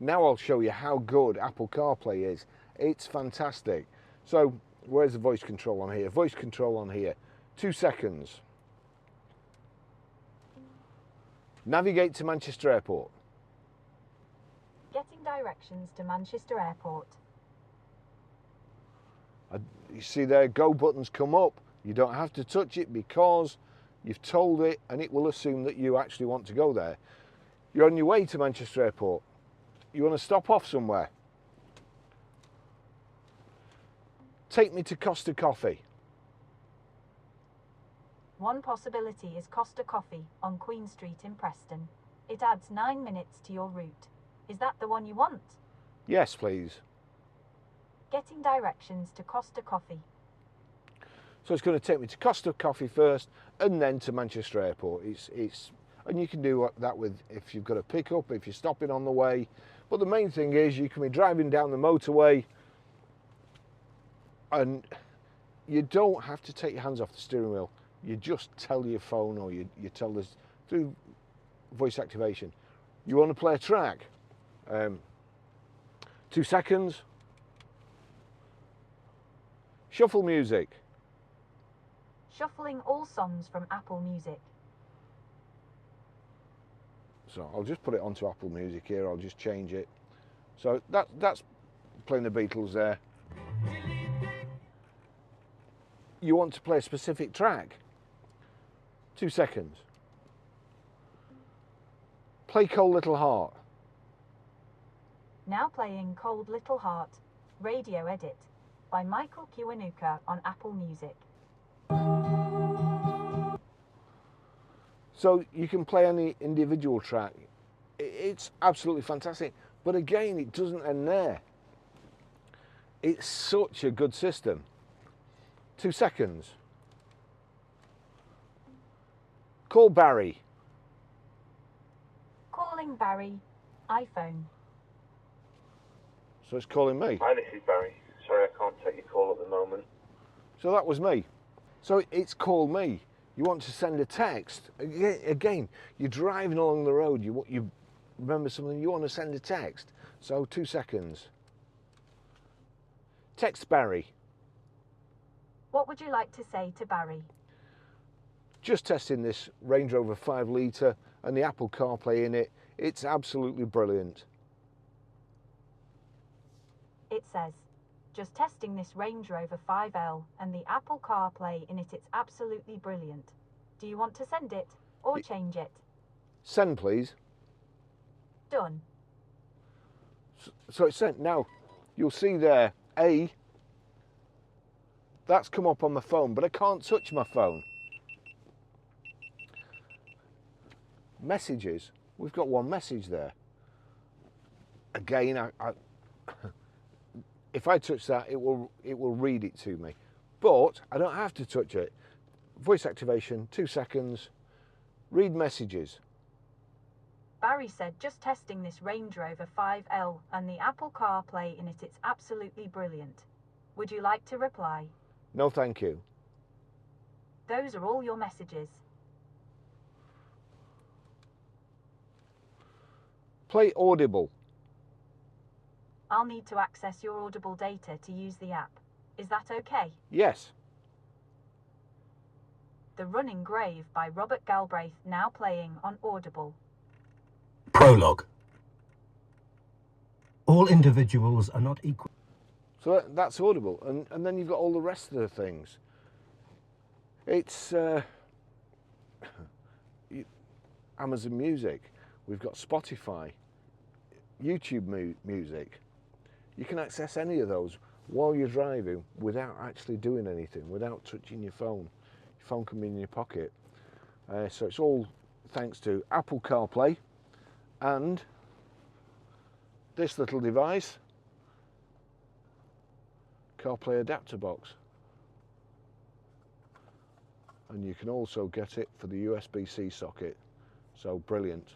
Now I'll show you how good Apple CarPlay is. It's fantastic. So where's the voice control on here? Voice control on here. 2 seconds. Navigate to Manchester Airport. Getting directions to Manchester Airport. You see there, go buttons come up. You don't have to touch it because you've told it and it will assume that you actually want to go there. You're on your way to Manchester Airport. You want to stop off somewhere. Take me to Costa Coffee. One possibility is Costa Coffee on Queen Street in Preston. It adds 9 minutes to your route. Is that the one you want? Yes, please. Getting directions to Costa Coffee. So it's going to take me to Costa Coffee first and then to Manchester Airport. And you can do that with if you've got a pickup, if you're stopping on the way. But the main thing is you can be driving down the motorway and you don't have to take your hands off the steering wheel. You just tell your phone or you tell this through voice activation. You want to play a track? 2 seconds. Shuffle music. Shuffling all songs from Apple Music. So I'll just put it onto Apple Music here. I'll just change it. So that's playing the Beatles there. You want to play a specific track? 2 seconds. Play Cold Little Heart. Now playing Cold Little Heart, Radio Edit, by Michael Kiwanuka on Apple Music. So you can play any individual track. It's absolutely fantastic. But again, it doesn't end there. It's such a good system. 2 seconds. Call Barry. Calling Barry, iPhone. So it's calling me. Hi, this is Barry. Sorry, I can't take your call at the moment. So that was me. So it's called me. You want to send a text. Again, you're driving along the road. You remember something, you want to send a text. So 2 seconds. Text Barry. What would you like to say to Barry? Just testing this Range Rover 5 litre and the Apple CarPlay in it. It's absolutely brilliant. It says, just testing this Range Rover 5L and the Apple CarPlay in it. It's absolutely brilliant. Do you want to send it or change it? Send, please. Done. So it's sent. Now, you'll see there, that's come up on my phone, but I can't touch my phone. Messages, we've got one message there. Again, if I touch that, it will read it to me. But I don't have to touch it. Voice activation, 2 seconds. Read messages. Barry said, just testing this Range Rover 5L and the Apple CarPlay in it. It's absolutely brilliant. Would you like to reply? No, thank you. Those are all your messages. Play Audible. I'll need to access your Audible data to use the app. Is that okay? Yes. The Running Grave by Robert Galbraith, now playing on Audible. Prologue. All individuals are not equal. So that's Audible. And then you've got all the rest of the things. It's Amazon Music. We've got Spotify, YouTube Music. You can access any of those while you're driving without actually doing anything, without touching your phone. Your phone can be in your pocket. So it's all thanks to Apple CarPlay and this little device, CarPlay adapter box. And you can also get it for the USB-C socket. So brilliant.